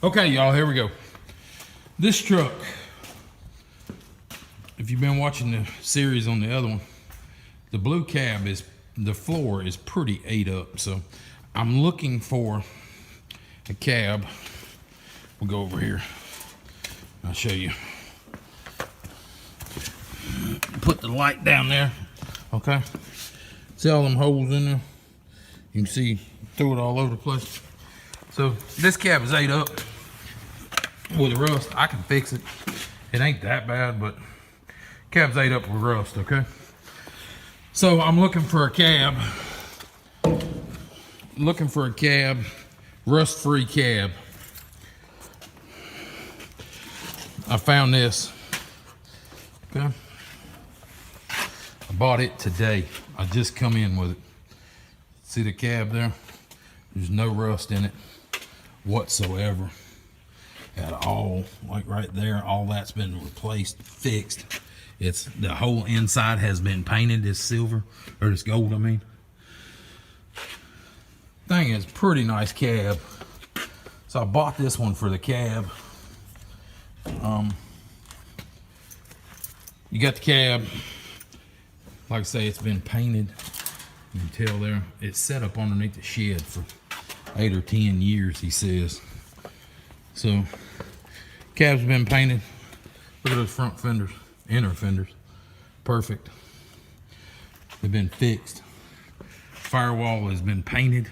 Okay, y'all, here we go. This truck, if you've been watching the series on the other one, the blue cab is, the floor is pretty ate up. So I'm looking for a cab. We'll go over here. I'll show you. Put the light down there, okay? See all them holes in there? You can see through it all over the place. So this cab is ate up with rust. I can fix it. It ain't that bad, but cab's ate up with rust, okay? So I'm looking for a cab. Rust-free cab. I found this, okay? I bought it today. I just come in with it. See the cab there? There's no rust in it whatsoever at all. Like right there, all that's been replaced, fixed. It's the whole inside has been painted this silver, or this gold, I mean. Thing is pretty nice cab. So I bought this one for the cab. You got the cab. Like I say, it's been painted. You can tell there. It's set up underneath the shed for 8 or 10 years, he says. So, cab's been painted. Look at those front fenders, inner fenders. Perfect. They've been fixed. Firewall has been painted.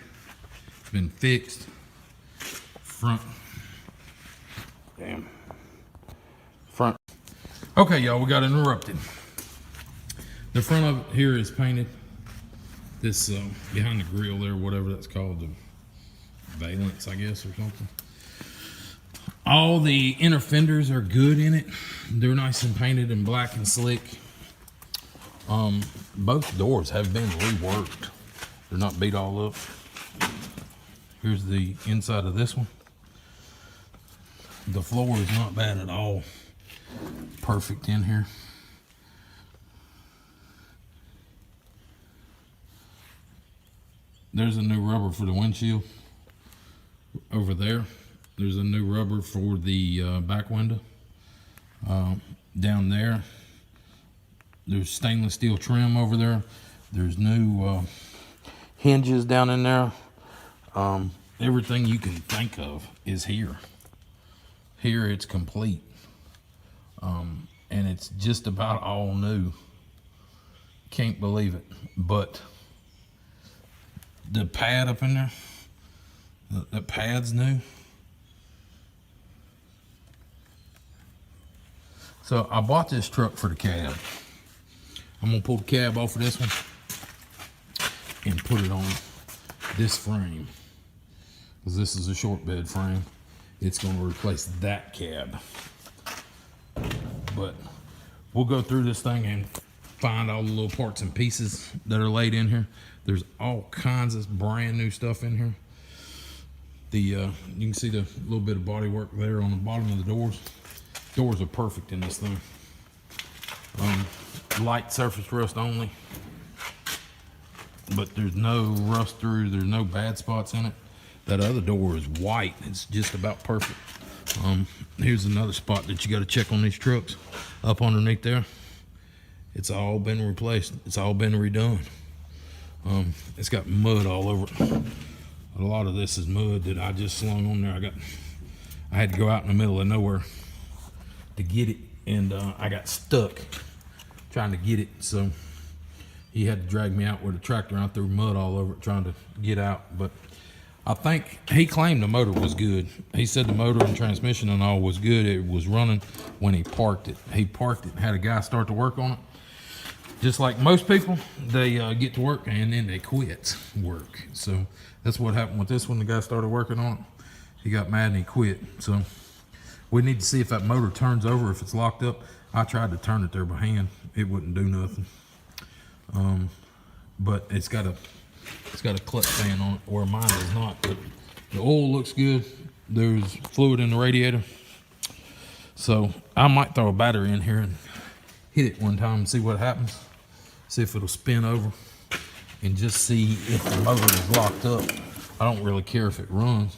It's been fixed. Front. Damn. Front. Okay, y'all, we got interrupted. The front of it here is painted. This behind the grill there, whatever that's called, the valance, I guess, or something. All the inner fenders are good in it. They're nice and painted and black and slick. Both doors have been reworked. They're not beat all up. Here's the inside of this one. The floor is not bad at all. Perfect in here. There's a new rubber for the windshield over there. There's a new rubber for the back window. Down there, there's stainless steel trim over there. There's new hinges down in there. Everything you can think of is here. Here it's complete. And it's just about all new. Can't believe it. But the pad up in there, the pad's new. So I bought this truck for the cab. I'm gonna pull the cab off of this one and put it on this frame, because this is a short bed frame. It's gonna replace that cab. But we'll go through this thing and find all the little parts and pieces that are laid in here. There's all kinds of brand new stuff in here. You can see the little bit of body work there on the bottom of the doors. Doors are perfect in this thing. Light surface rust only, but there's no rust through. There's no bad spots in it. That other door is white. It's just about perfect. Here's another spot that you got to check on these trucks. Up underneath there, it's all been replaced. It's all been redone. It's got mud all over it. A lot of this is mud that I just slung on there. I had to go out in the middle of nowhere to get it, and I got stuck trying to get it. So he had to drag me out with a tractor. I threw mud all over it trying to get out. But I think he claimed the motor was good. He said the motor and transmission and all was good. It was running when he parked it. He parked it and had a guy start to work on it. Just like most people, they get to work and then they quit work. So that's what happened with this one. The guy started working on it. He got mad and he quit. So we need to see if that motor turns over, if it's locked up. I tried to turn it there by hand. It wouldn't do nothing. But it's got a clutch fan on it, where mine does not. But the oil looks good. There's fluid in the radiator. So I might throw a battery in here and hit it one time and see what happens. See if it'll spin over, and just see if the motor is locked up. I don't really care if it runs.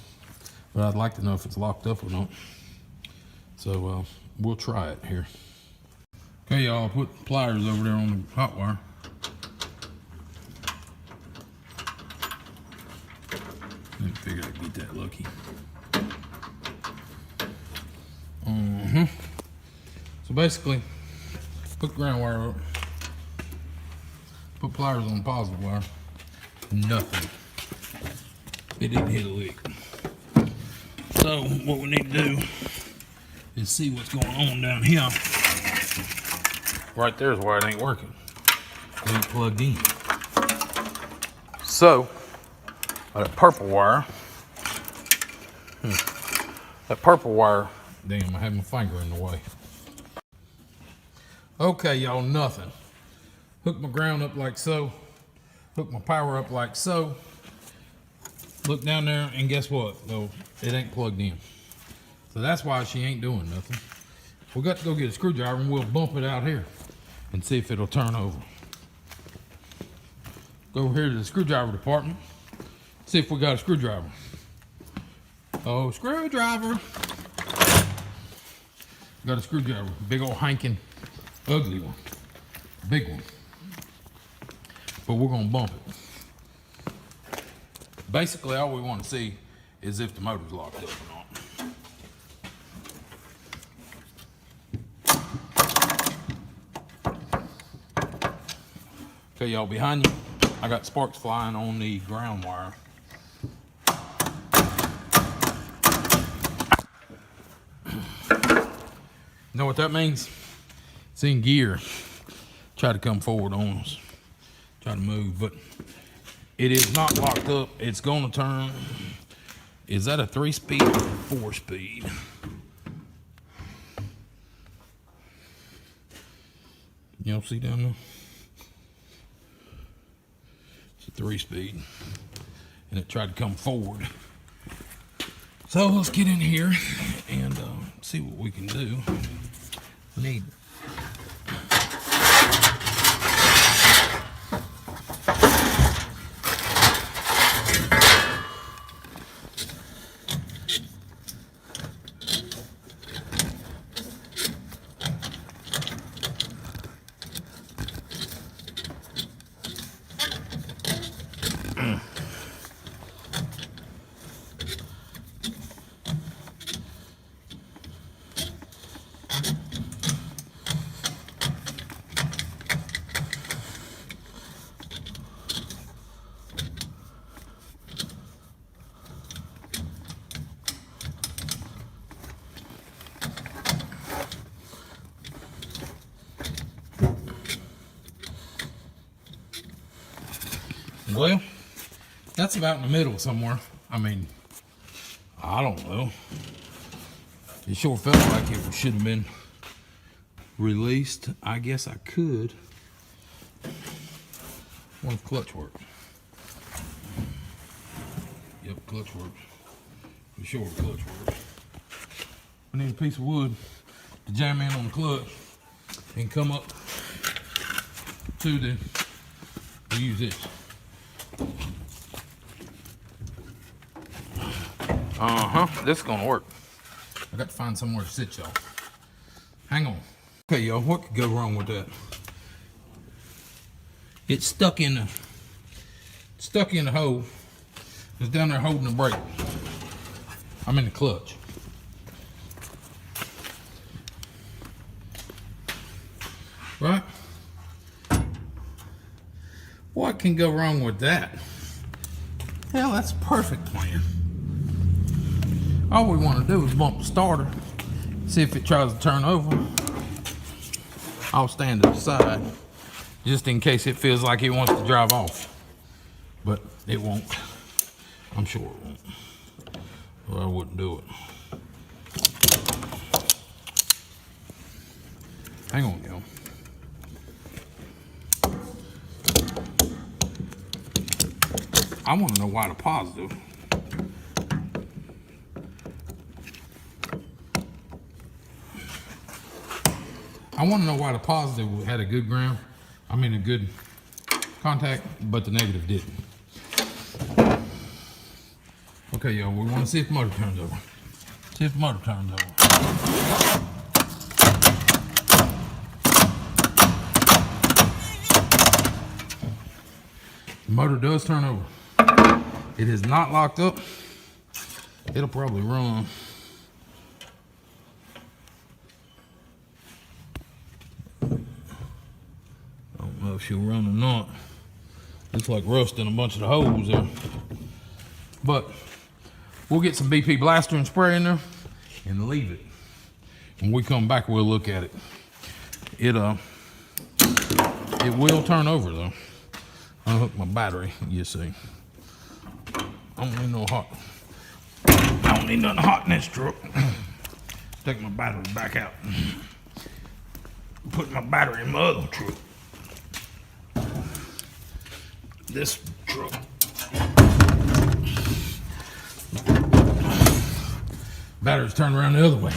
but I'd like to know if it's locked up or not. So we'll try it here. Okay, y'all, I put pliers over there on the hot wire. I didn't figure I'd get that lucky. So basically, put ground wire up, put pliers on positive wire, nothing. It didn't hit a lick. So what we need to do is see what's going on down here. Right there's why it ain't working. It ain't plugged in. So that purple wire, damn, I had my finger in the way. Okay, y'all, nothing. Hook my ground up like so. Hook my power up like so. Look down there, and guess what? Though it ain't plugged in. So that's why she ain't doing nothing. We got to go get a screwdriver and we'll bump it out here and see if it'll turn over. Go over here to the screwdriver department. See if we got a screwdriver. Oh, screwdriver. Got a screwdriver. Big old hanking, ugly one. Big one. But we're gonna bump it. Basically, all we want to see is if the motor's locked up or not. Okay, y'all, behind you, I got sparks flying on the ground wire. Know what that means? It's in gear. Try to come forward on us. Try to move, but it is not locked up. It's gonna turn. Is that a 3-speed or a 4-speed? Y'all see down there? It's a 3-speed. And it tried to come forward. So let's get in here and see what we can do. We need well, that's about in the middle somewhere. I mean, I don't know. It sure felt like it should have been released. I guess I could. What if clutch works? Yep, clutch works. For sure, clutch works. We need a piece of wood to jam in on the clutch and come up to the. We'll use this. This is gonna work. I got to find somewhere to sit, y'all. Hang on. Okay, y'all, what could go wrong with that? It's stuck in the hole. It's down there holding the brake. I'm in the clutch. Right? What can go wrong with that? Hell, that's a perfect plan. All we want to do is bump the starter, see if it tries to turn over. I'll stand to the side, just in case it feels like it wants to drive off. But it won't. I'm sure it won't. Or I wouldn't do it. Hang on, y'all. I want to know why the positive. I want to know why the positive had a good ground. I mean, a good contact, but the negative didn't. Okay, y'all, we want to see if the motor turns over. See if the motor turns over. The motor does turn over. It is not locked up. It'll probably run. I don't know if she'll run or not. Looks like rust in a bunch of the holes there. But we'll get some BP blaster and spray in there and leave it. When we come back, we'll look at it. It will turn over though. Unhook my battery, you see. I don't need no hot. I don't need nothing hot in this truck. Take my battery back out. Put my battery in my other truck. This truck. Battery's turned around the other way.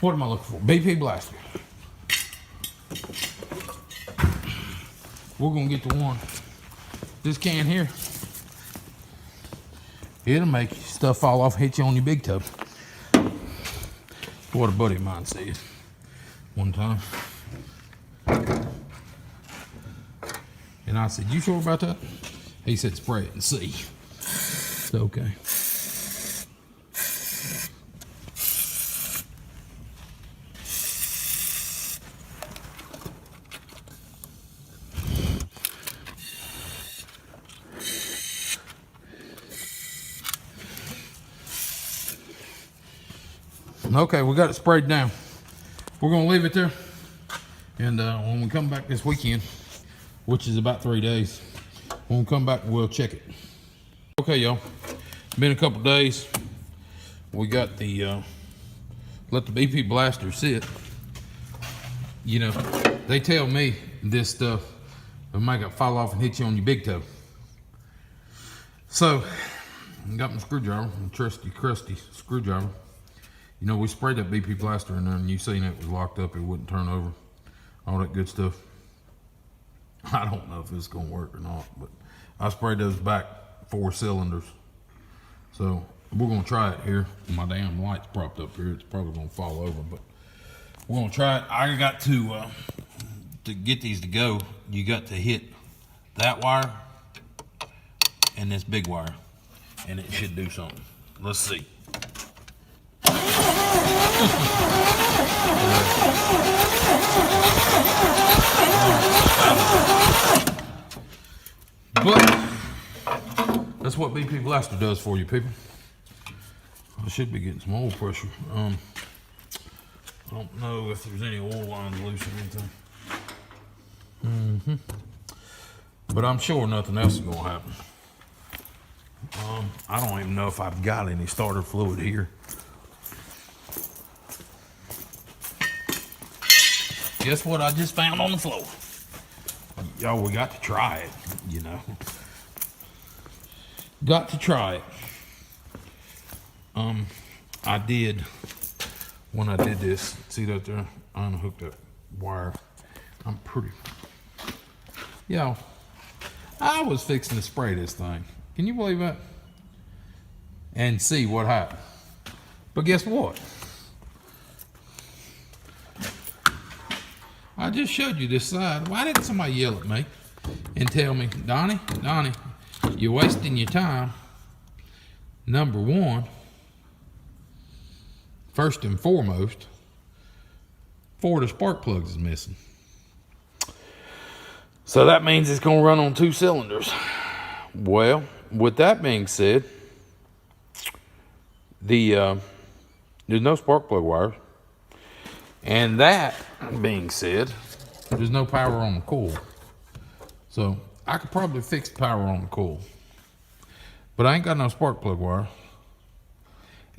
What am I looking for? BP blaster. We're gonna get the one. This can here. It'll make stuff fall off, hit you on your big toe. What a buddy of mine said one time. And I said, "You sure about that?" He said, "Spray it and see." It's okay. Okay, we got it sprayed down. We're gonna leave it there. And when we come back this weekend, which is about 3 days, when we come back, we'll check it. Okay, y'all, been a couple days. We got the, let the BP blaster sit. You know, they tell me this stuff will make it fall off and hit you on your big toe. So, I got my screwdriver, my trusty, crusty screwdriver. You know, we sprayed that BP blaster in there and you seen it was locked up, it wouldn't turn over. All that good stuff. I don't know if it's gonna work or not, but I sprayed those back 4 cylinders. So we're gonna try it here. My damn light's propped up here. It's probably gonna fall over, but we're gonna try it. I got to get these to go, you got to hit that wire and this big wire, and it should do something. Let's see. But that's what BP blaster does for you, people. I should be getting some oil pressure. I don't know if there's any oil lines loose or anything. But I'm sure nothing else is gonna happen. I don't even know if I've got any starter fluid here. Guess what I just found on the floor? Y'all, we got to try it, you know. Got to try it. I did, when I did this, see that there? I unhooked that wire. I'm pretty, yo, I was fixing to spray this thing. Can you believe that? And see what happened. But guess what? I just showed you this side. Why didn't somebody yell at me and tell me, Donnie, you're wasting your time. Number one, first and foremost, 4 of the spark plugs is missing. So that means it's gonna run on 2 cylinders. Well, with that being said, there's no spark plug wires. And that being said, there's no power on the coil. So I could probably fix the power on the coil. But I ain't got no spark plug wire.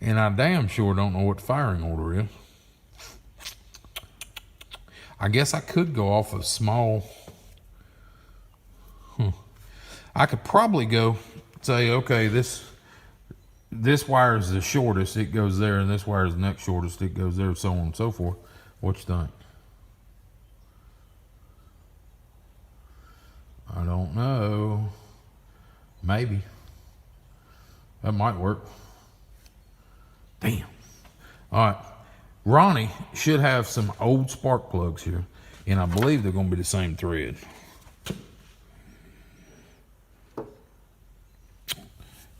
And I damn sure don't know what the firing order is. I guess I could go off a small... I could probably go say, okay, this wire is the shortest, it goes there, and this wire is the next shortest, it goes there, so on and so forth. What you think? I don't know. Maybe. That might work. Damn. All right. Ronnie should have some old spark plugs here, and I believe they're going to be the same thread.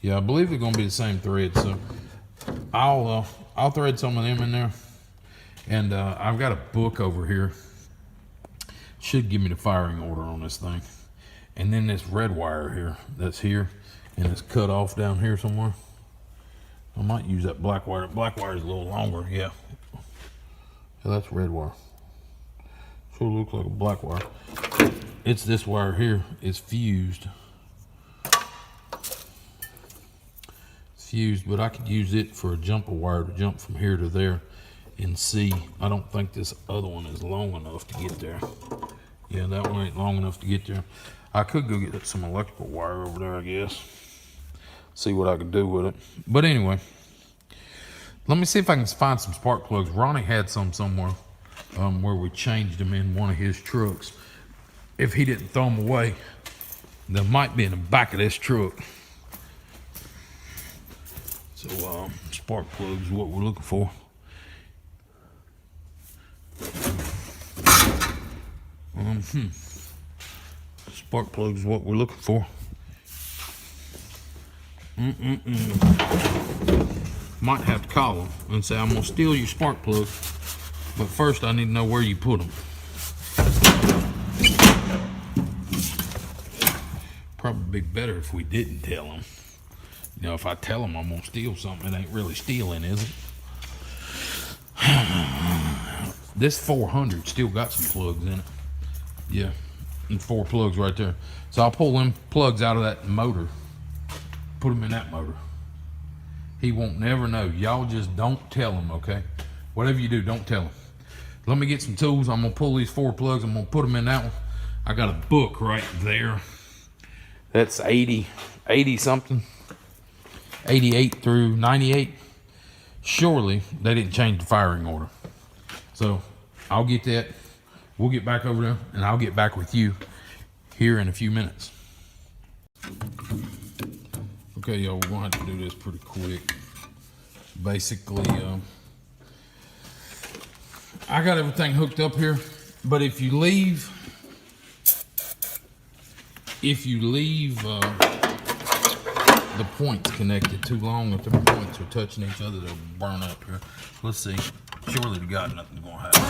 Yeah, I believe they're going to be the same thread, so I'll thread some of them in there. And I've got a book over here. Should give me the firing order on this thing. And then this red wire here, that's here, and it's cut off down here somewhere. I might use that black wire. Black wire is a little longer, yeah. Yeah, that's red wire. Sure looks like a black wire. It's this wire here. It's fused. It's fused, but I could use it for a jumper wire to jump from here to there and see. I don't think this other one is long enough to get there. Yeah, that one ain't long enough to get there. I could go get some electrical wire over there, I guess. See what I can do with it. But anyway, let me see if I can find some spark plugs. Ronnie had some somewhere where we changed them in one of his trucks. If he didn't throw them away, they might be in the back of this truck. So spark plugs is what we're looking for. Spark plugs is what we're looking for. Might have to call them and say, I'm gonna steal your spark plug, but first I need to know where you put them. Probably be better if we didn't tell them. You know, if I tell them I'm gonna steal something, it ain't really stealing, is it? This 400 still got some plugs in it. Yeah, and 4 plugs right there. So I'll pull them plugs out of that motor, put them in that motor. He won't never know. Y'all just don't tell him, okay? Whatever you do, don't tell him. Let me get some tools. I'm gonna pull these 4 plugs. I'm gonna put them in that one. I got a book right there. That's 80 something. 88 through 98. Surely they didn't change the firing order. So I'll get that. We'll get back over there, and I'll get back with you here in a few minutes. Okay, y'all, we're gonna have to do this pretty quick. Basically, I got everything hooked up here, but if you leave the points connected too long, if the points are touching each other, they'll burn up here. Let's see. Surely to God, nothing's gonna happen.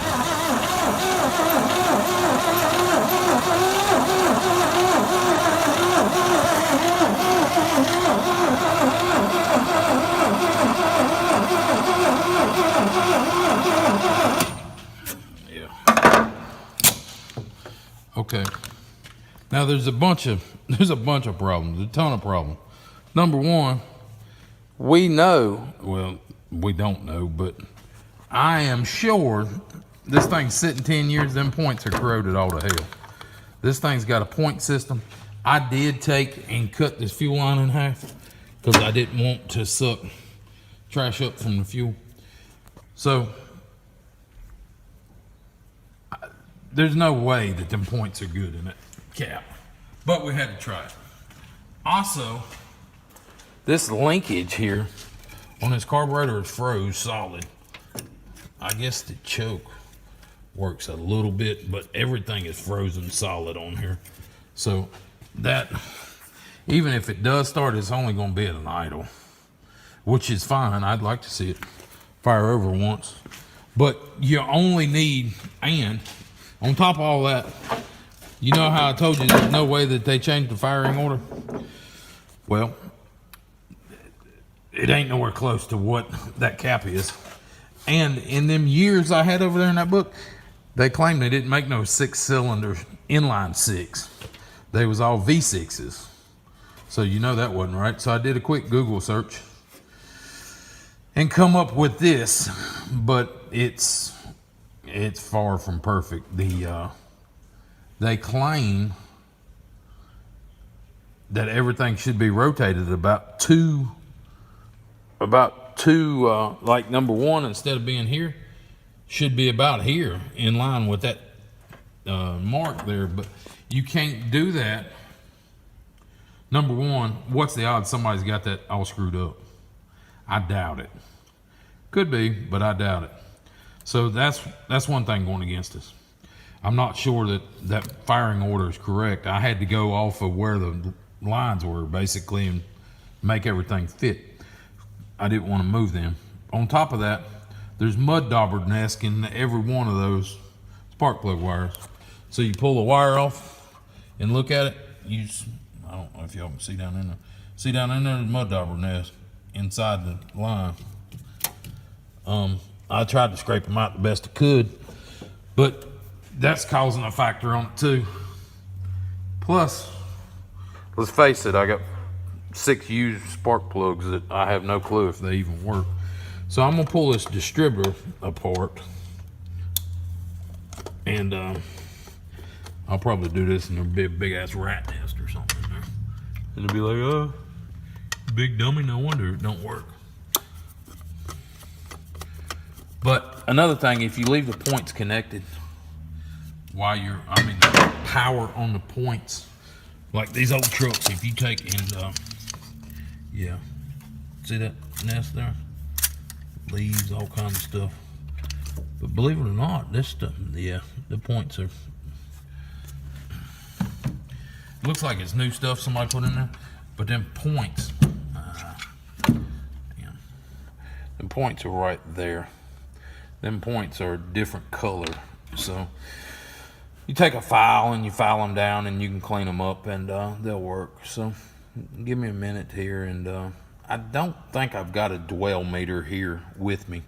Yeah. Okay. Now there's a bunch of problems, a ton of problems. Number one, we know, well, we don't know, but I am sure this thing's sitting 10 years, them points are corroded all to hell. This thing's got a point system. I did take and cut this fuel line in half because I didn't want to suck trash up from the fuel. So there's no way that them points are good in that cap, but we had to try it. Also, this linkage here on this carburetor is froze solid. I guess the choke works a little bit, but everything is frozen solid on here. So that, even if it does start, it's only going to be at an idle, which is fine. I'd like to see it fire over once, but you only need, and on top of all that, you know how I told you there's no way that they changed the firing order? Well, it ain't nowhere close to what that cap is. And in them years I had over there in that book, they claimed they didn't make no 6-cylinder inline 6. They was all V6s. So you know that wasn't right. So I did a quick Google search and come up with this, but it's far from perfect. They claim that everything should be rotated about two, like number one, instead of being here, should be about here in line with that mark there, but you can't do that. Number one, what's the odds somebody's got that all screwed up? I doubt it. Could be, but I doubt it. So that's one thing going against us. I'm not sure that firing order is correct. I had to go off of where the lines were basically and make everything fit. I didn't want to move them. On top of that, there's mud dauber nests in every one of those spark plug wires. So you pull the wire off and look at it. I don't know if y'all can see down in there. See down in there, there's mud dauber nest inside the line. I tried to scrape them out the best I could, but that's causing a factor on it too. Plus, let's face it, I got 6 used spark plugs that I have no clue if they even work. So I'm gonna pull this distributor apart, and I'll probably do this in a big ass rat nest or something in there. And it'll be like, oh, big dummy, no wonder it don't work. But another thing, if you leave the points connected while the power on the points, like these old trucks, if you take and, yeah, see that nest there? Leaves, all kinds of stuff. But believe it or not, this stuff, yeah, the points are, looks like it's new stuff somebody put in there, but them points, yeah, them points are right there. Them points are a different color. So you take a file and you file them down and you can clean them up and they'll work. So give me a minute here, and I don't think I've got a dwell meter here with me.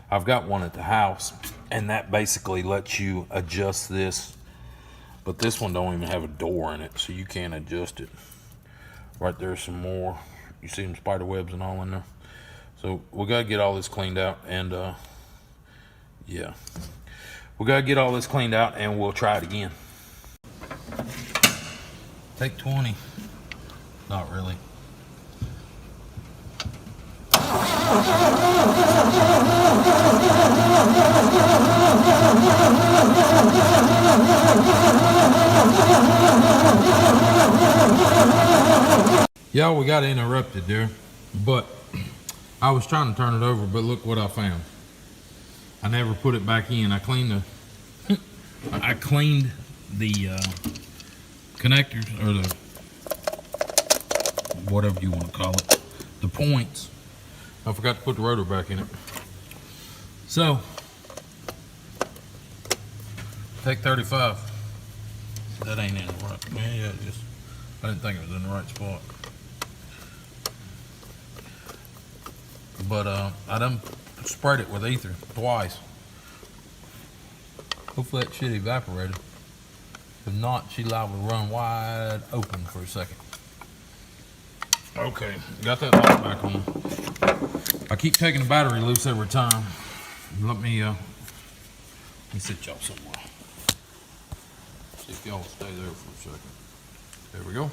I've got one at the house, and that basically lets you adjust this, but this one don't even have a door in it, so you can't adjust it. Right there's some more. You see them spider webs and all in there. So we gotta get all this cleaned out, and yeah, we gotta get all this cleaned out and we'll try it again. Take 20. Not really. Y'all, we got interrupted there, but I was trying to turn it over, but look what I found. I never put it back in. I cleaned the connectors, or the whatever you want to call it, the points. I forgot to put the rotor back in it. So take 35. That ain't in the right. Yeah, I didn't think it was in the right spot. But I done sprayed it with ether twice. Hopefully that shit evaporated. If not, she liable to run wide open for a second. Okay, got that lock back on. I keep taking the battery loose every time. Let me sit y'all somewhere. See if y'all stay there for a second. There we go.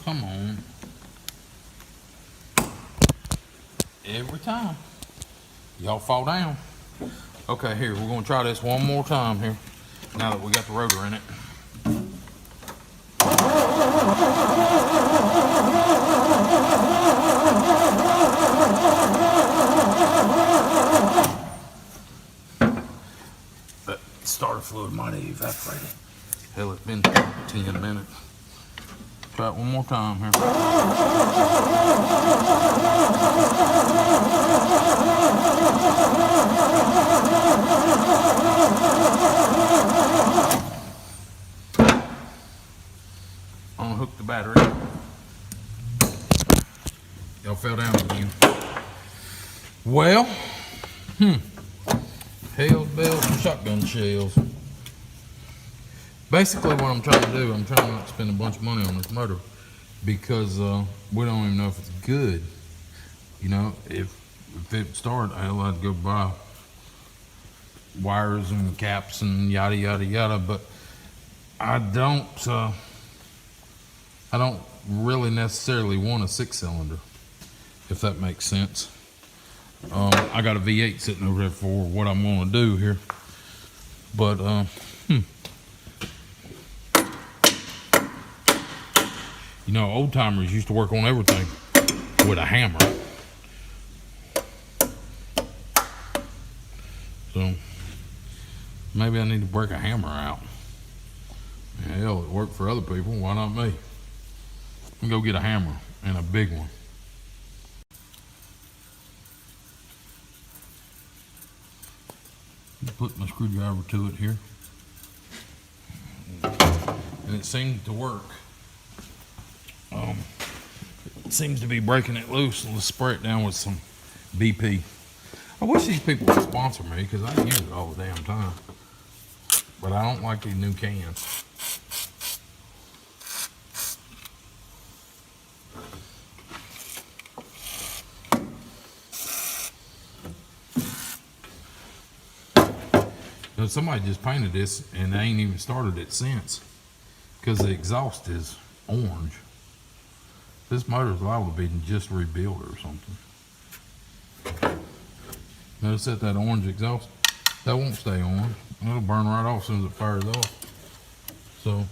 Come on. Every time. Y'all fall down. Okay, here, we're gonna try this one more time here. Now that we got the rotor in it. That starter fluid might have evaporated. Hell, it's been 10 minutes. Try it one more time here. Unhook the battery. Y'all fell down again. Well, Hell's bells and shotgun shells. Basically what I'm trying to do, I'm trying not to spend a bunch of money on this motor because we don't even know if it's good. You know, if it started, hell, I'd go buy wires and caps and yada yada yada, but I don't really necessarily want a 6-cylinder, if that makes sense. I got a V8 sitting over there for what I'm gonna do here, but You know, old timers used to work on everything with a hammer. So maybe I need to break a hammer out. Hell, it worked for other people. Why not me? I'm gonna go get a hammer and a big one. Put my screwdriver to it here. And it seemed to work. It seems to be breaking it loose. Let's spray it down with some BP. I wish these people would sponsor me because I use it all the damn time. But I don't like these new cans. Now, somebody just painted this and they ain't even started it since because the exhaust is orange. This motor's liable to be just rebuilt or something. Notice that orange exhaust? That won't stay on. It'll burn right off as soon as it fires off. So,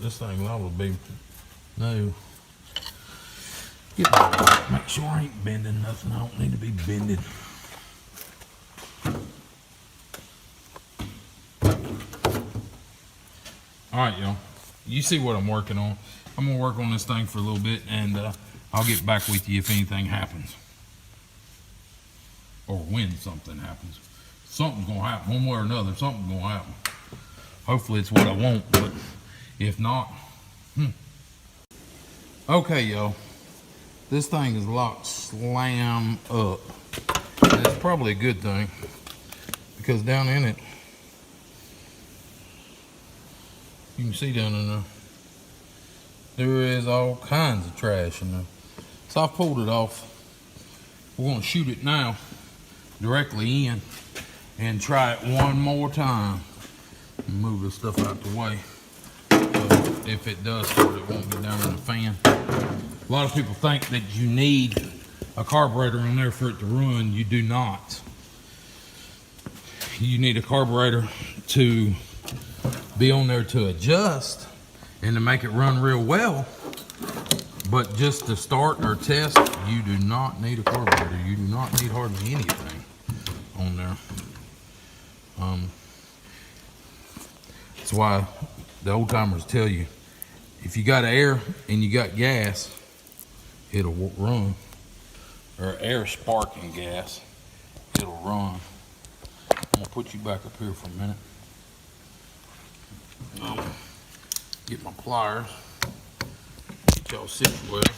this thing liable to be new. Make sure I ain't bending nothing. I don't need to be bending. Alright, y'all. You see what I'm working on. I'm going to work on this thing for a little bit, and I'll get back with you if anything happens. Or when something happens. Something's going to happen, one way or another. Something's going to happen. Hopefully it's what I want, but if not, Okay, y'all. This thing is locked slam up. And it's probably a good thing, because down in it, you can see down in there, there is all kinds of trash in there. So I've pulled it off. We're going to shoot it now directly in and try it one more time. Move this stuff out the way. So if it does start, it won't get down in the fan. A lot of people think that you need a carburetor in there for it to run. You do not. You need a carburetor to be on there to adjust and to make it run real well, but just to start or test, you do not need a carburetor. You do not need hardly anything on there. That's why the old timers tell you, if you got air and you got gas, it'll run, or air sparking gas, it'll run. I'm gonna put you back up here for a minute. Get my pliers, get y'all situated.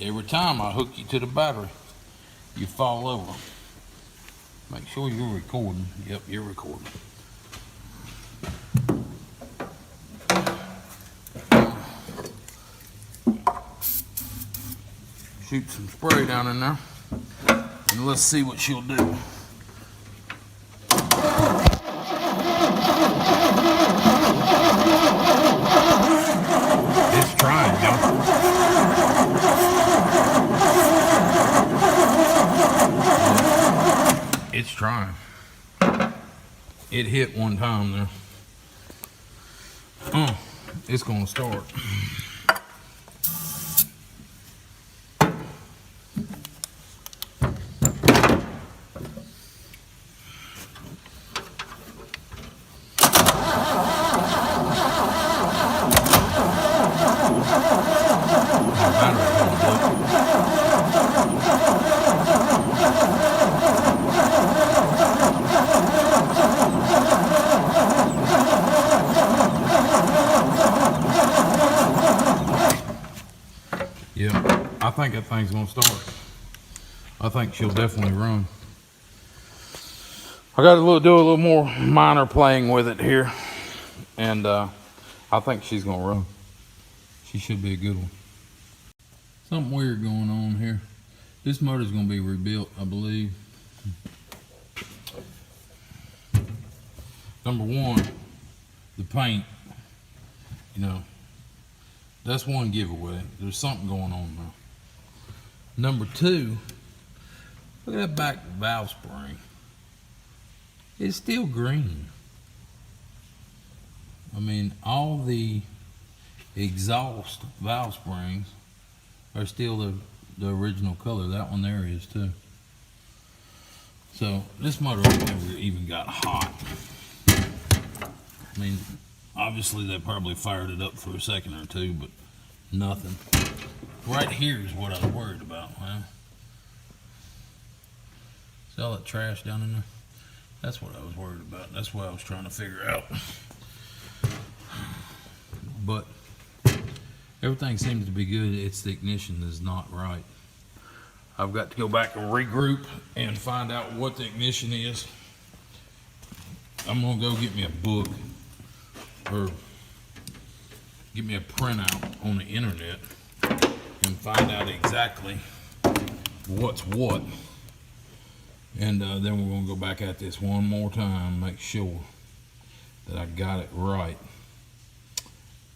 Every time I hook you to the battery, you fall over. Make sure you're recording. Yep, you're recording. Shoot some spray down in there, and let's see what she'll do. It's trying, y'all. It's trying. It hit one time there. It's gonna start. Yeah, I think that thing's gonna start. I think she'll definitely run. I got to do a little more minor playing with it here, and I think she's gonna run. She should be a good one. Something weird going on here. This motor's gonna be rebuilt, I believe. Number one, the paint. You know, that's one giveaway. There's something going on now. Number two, look at that back valve spring. It's still green. I mean, all the exhaust valve springs are still the original color. That one there is too. So this motor never even got hot. I mean, obviously they probably fired it up for a second or two, but nothing. Right here is what I was worried about, man. See all that trash down in there? That's what I was worried about. That's what I was trying to figure out. But everything seems to be good. It's the ignition is not right. I've got to go back and regroup and find out what the ignition is. I'm gonna go get me a book or get me a printout on the internet and find out exactly what's what. And then we're gonna go back at this one more time, make sure that I got it right,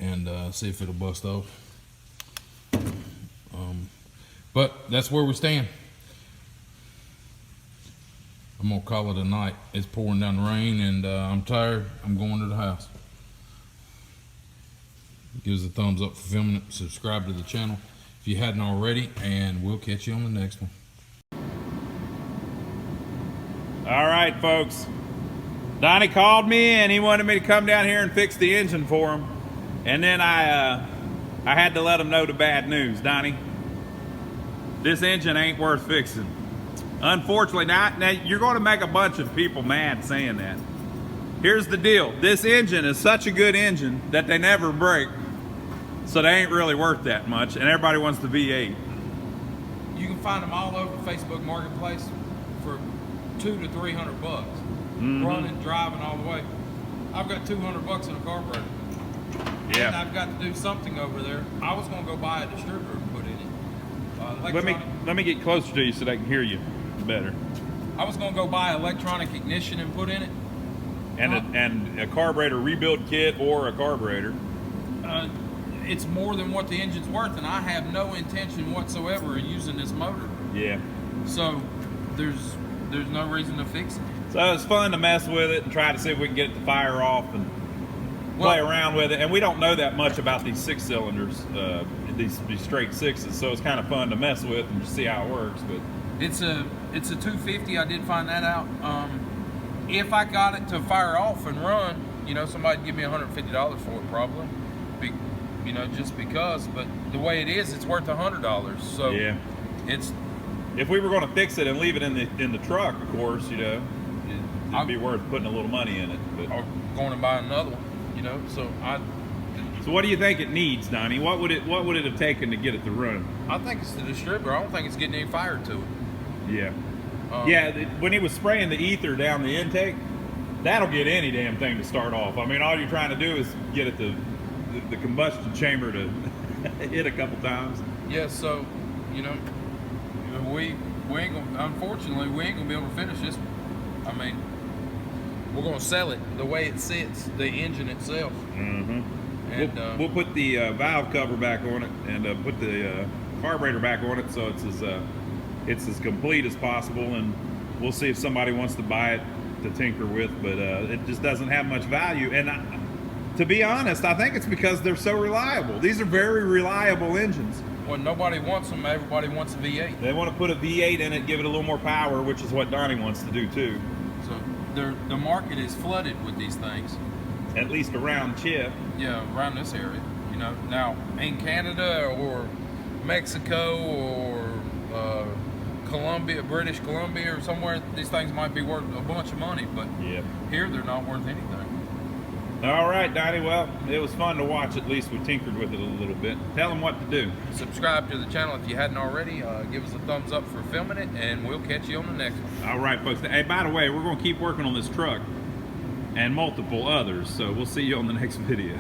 and see if it'll bust off. But that's where we stand. I'm gonna call it a night. It's pouring down the rain, and I'm tired. I'm going to the house. Give us a thumbs up for filming it. Subscribe to the channel if you hadn't already, and we'll catch you on the next one. All right, folks. Donnie called me and he wanted me to come down here and fix the engine for him. And then I had to let him know the bad news, Donnie. This engine ain't worth fixing. Unfortunately, now you're going to make a bunch of people mad saying that. Here's the deal. This engine is such a good engine that they never break. So they ain't really worth that much, and everybody wants the V8. You can find them all over Facebook Marketplace for $200 to $300 bucks. Running, driving all the way. I've got $200 in a carburetor. Yeah. And I've got to do something over there. I was going to go buy a distributor and put in it. Let me get closer to you so they can hear you better. I was going to go buy electronic ignition and put in it. And a carburetor rebuild kit or a carburetor. It's more than what the engine's worth, and I have no intention whatsoever of using this motor. Yeah. So there's no reason to fix it. So it's fun to mess with it and try to see if we can get it to fire off and play around with it. And we don't know that much about these 6-cylinders, these straight sixes. So it's kind of fun to mess with and see how it works. But it's a 250. I did find that out. If I got it to fire off and run, somebody'd give me $150 for it probably. Just because. But the way it is, it's worth $100. So yeah, it's. If we were going to fix it and leave it in the truck, of course, it'd be worth putting a little money in it. But or going to buy another one, So So what do you think it needs, Donnie? What would it have taken to get it to run? I think it's the distributor. I don't think it's getting any fire to it. Yeah. When he was spraying the ether down the intake, that'll get any damn thing to start off. I mean, all you're trying to do is get it the combustion chamber to hit a couple times. Yeah. So, we ain't gonna, unfortunately, we ain't gonna be able to finish this one. I mean, we're gonna sell it the way it sits, the engine itself. Mm-hmm. And we'll put the valve cover back on it and put the carburetor back on it, so it's as complete as possible. And we'll see if somebody wants to buy it to tinker with, but it just doesn't have much value. And to be honest, I think it's because they're so reliable. These are very reliable engines. Well, nobody wants them. Everybody wants a V8. They want to put a V8 in it, give it a little more power, which is what Donnie wants to do too. So the market is flooded with these things. At least around Chip. Yeah, around this area. Now in Canada or Mexico or Colombia, British Columbia or somewhere, these things might be worth a bunch of money, but yeah, here they're not worth anything. All right, Donnie. Well, it was fun to watch. At least we tinkered with it a little bit. Tell them what to do. Subscribe to the channel if you hadn't already. Give us a thumbs up for filming it, and we'll catch you on the next one. All right, folks. Hey, by the way, we're going to keep working on this truck and multiple others, so we'll see you on the next video.